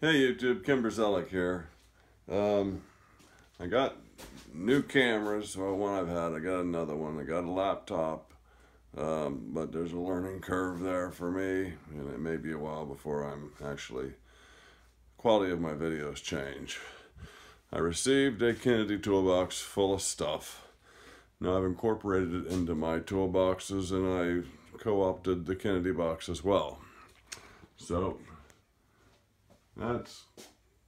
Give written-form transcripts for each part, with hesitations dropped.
Hey YouTube, Kim Brzezlik here. I got new cameras. Well, one I've had, I got another one. I got a laptop, but there's a learning curve there for me, and it may be a while before quality of my videos change. I received a Kennedy toolbox full of stuff. Now I've incorporated it into my toolboxes, and I co-opted the Kennedy box as well. So that's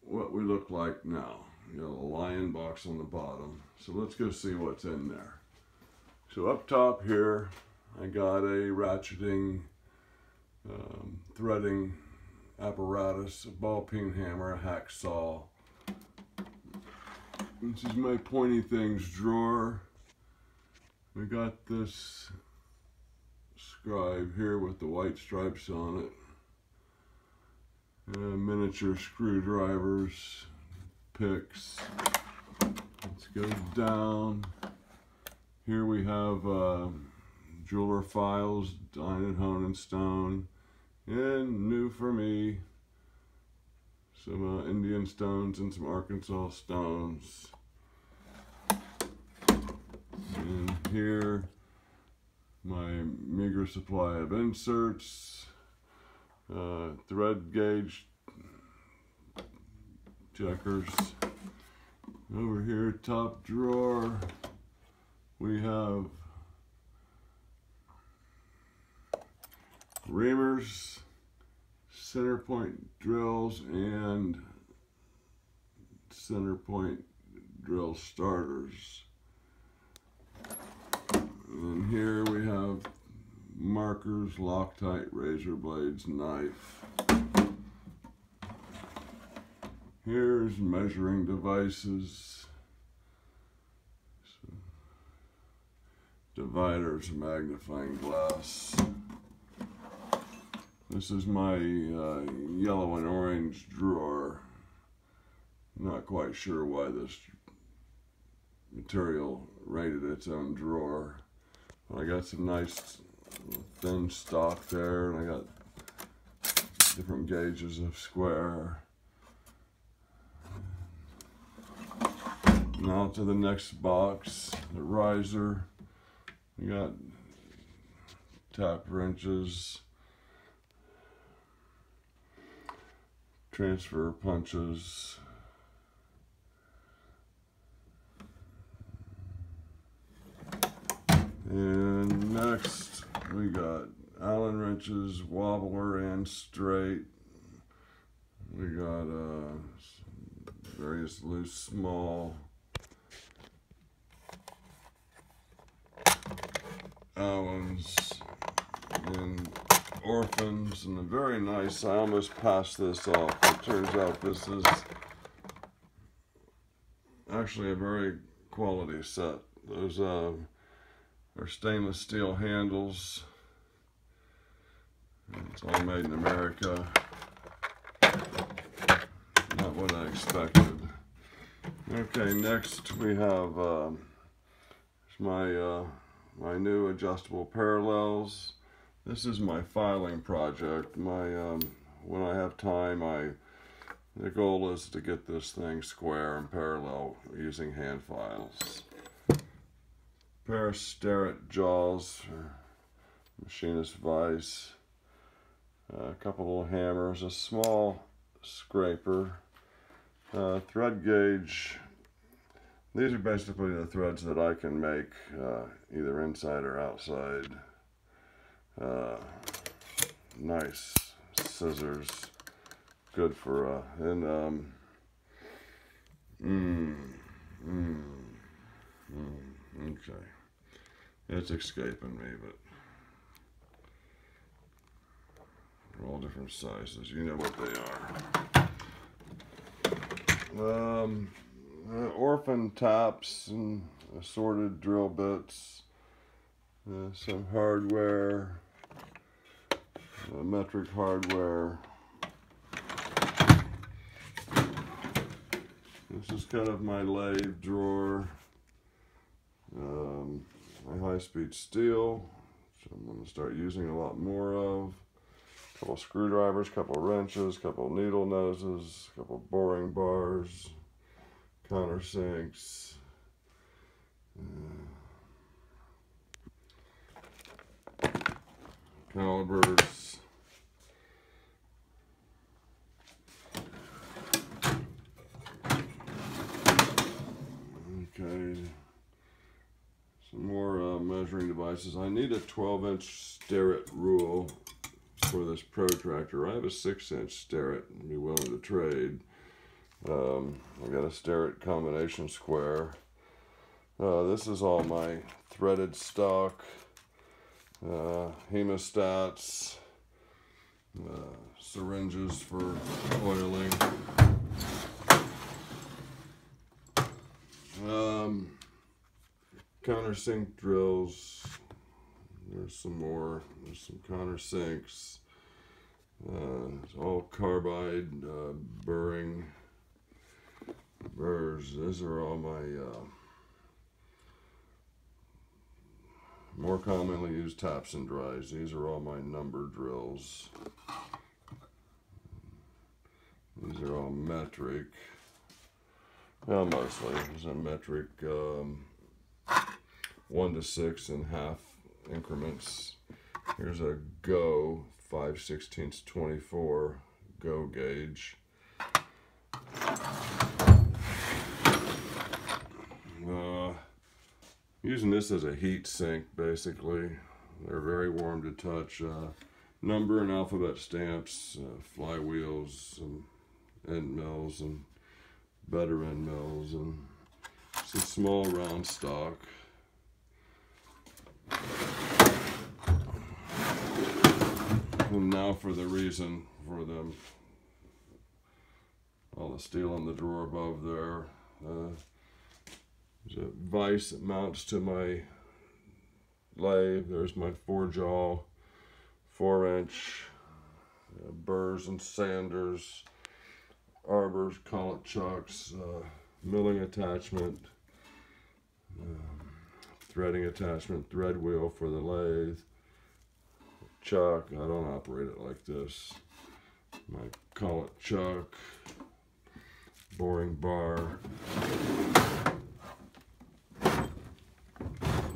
what we look like now. You got a lion box on the bottom. So let's go see what's in there. So up top here, I got a ratcheting, threading apparatus, a ball peen hammer, a hacksaw. This is my pointy things drawer. We got this scribe here with the white stripes on it. Miniature screwdrivers, picks. Let's go down. Here we have jeweler files, Dine & Hone & Stone, and new for me, some Indian stones and some Arkansas stones. And here, my meager supply of inserts. Thread gauge checkers. Over here, top drawer, we have reamers, center point drills, and center point drill starters. And here we have markers, Loctite, razor blades, knife. Here's measuring devices, dividers, magnifying glass. This is my yellow and orange drawer. Not quite sure why this material rated its own drawer. But I got some nice thin stock there, and I got different gauges of square. Now to the next box, the riser. We got tap wrenches, transfer punches, and next we got Allen wrenches, wobbler and straight. We got various loose, small Allens and orphans, and a very nice, I almost passed this off. It turns out this is actually a very quality set. Those are stainless steel handles. It's all made in America. Not what I expected. Okay, next we have my new adjustable parallels. This is my filing project. When I have time, the goal is to get this thing square and parallel using hand files. Pair of Starrett jaws, machinist vise, a couple little hammers, a small scraper, thread gauge. These are basically the threads that I can make either inside or outside. Nice scissors, good for okay, it's escaping me, but they're all different sizes. You know what they are. Orphan taps and assorted drill bits, some hardware, metric hardware. This is kind of my lathe drawer, my high-speed steel, which I'm going to start using a lot more of. couple screwdrivers, couple wrenches, couple needle noses, couple boring bars, countersinks, calipers, okay, some more measuring devices. I need a 12-inch Starrett rule for this protractor. I have a 6-inch Starrett and be willing to trade. I got a Starrett combination square. This is all my threaded stock, hemostats, syringes for oiling, countersink drills. There's some more. There's some countersinks. It's all carbide burring burrs. These are all my more commonly used taps and dries. These are all my number drills. These are all metric. Well, mostly. These are metric 1 to 6 and half increments. Here's a Go 5/16 24 Go gauge. Using this as a heat sink, basically. They're very warm to touch. Number and alphabet stamps, flywheels, and end mills, and better end mills, and some small round stock. And now for the reason for them. All the steel in the drawer above there. There's a vise that mounts to my lathe. There's my 4-jaw, 4-inch burrs and sanders, arbors, collet chucks, milling attachment, threading attachment, thread wheel for the lathe, chuck. I don't operate it like this. My collet chuck, boring bar,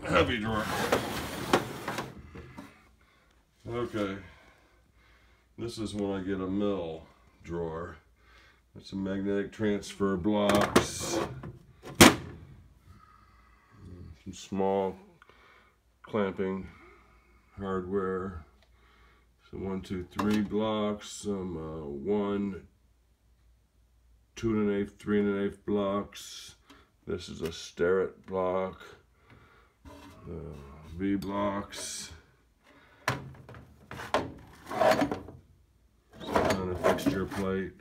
heavy drawer. Okay, this is when I get a mill drawer. It's some magnetic transfer blocks, some small clamping hardware, some 1, 2, 3 blocks, some 1, 2 1/8, 3 1/8 blocks. This is a Starrett block. V blocks, some kind of fixture plate.